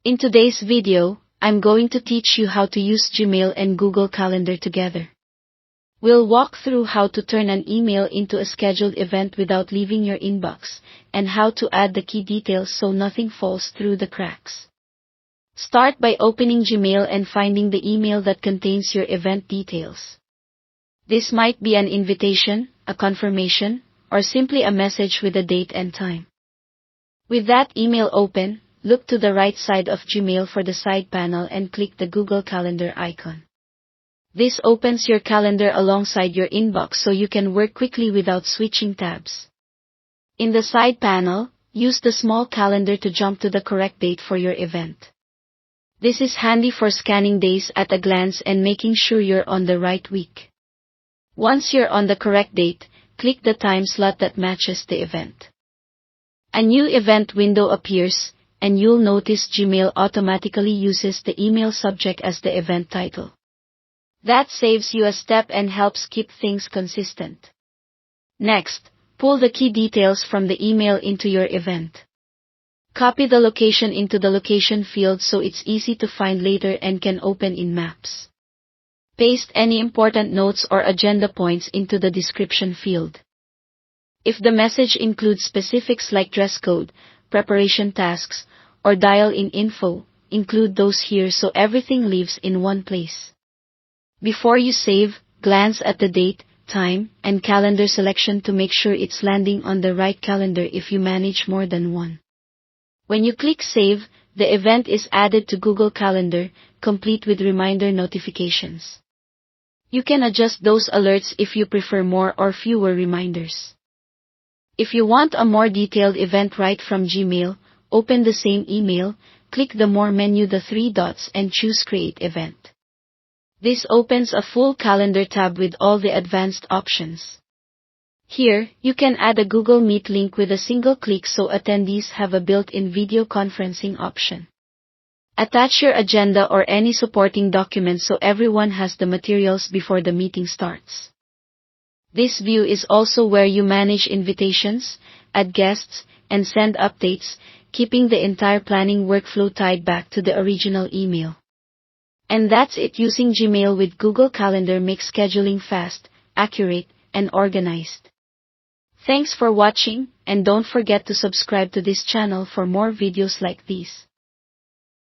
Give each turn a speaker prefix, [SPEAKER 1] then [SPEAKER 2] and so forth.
[SPEAKER 1] In today's video, I'm going to teach you how to use Gmail and Google Calendar together. We'll walk through how to turn an email into a scheduled event without leaving your inbox, and how to add the key details so nothing falls through the cracks. Start by opening Gmail and finding the email that contains your event details. This might be an invitation, a confirmation, or simply a message with a date and time. With that email open, look to the right side of Gmail for the side panel and click the Google Calendar icon. This opens your calendar alongside your inbox so you can work quickly without switching tabs. In the side panel, use the small calendar to jump to the correct date for your event. This is handy for scanning days at a glance and making sure you're on the right week. Once you're on the correct date, click the time slot that matches the event. A new event window appears, and you'll notice Gmail automatically uses the email subject as the event title. That saves you a step and helps keep things consistent. Next, pull the key details from the email into your event. Copy the location into the location field so it's easy to find later and can open in Maps. Paste any important notes or agenda points into the description field. If the message includes specifics like dress code, preparation tasks, or dial-in info, include those here so everything lives in one place. Before you save, glance at the date, time, and calendar selection to make sure it's landing on the right calendar if you manage more than one. When you click Save, the event is added to Google Calendar, complete with reminder notifications. You can adjust those alerts if you prefer more or fewer reminders. If you want a more detailed event right from Gmail, open the same email, click the More menu, the three dots, and choose Create Event. This opens a full calendar tab with all the advanced options. Here, you can add a Google Meet link with a single click so attendees have a built-in video conferencing option. Attach your agenda or any supporting documents so everyone has the materials before the meeting starts. This view is also where you manage invitations, add guests, and send updates, keeping the entire planning workflow tied back to the original email. And that's it. Using Gmail with Google Calendar makes scheduling fast, accurate, and organized. Thanks for watching, and don't forget to subscribe to this channel for more videos like these.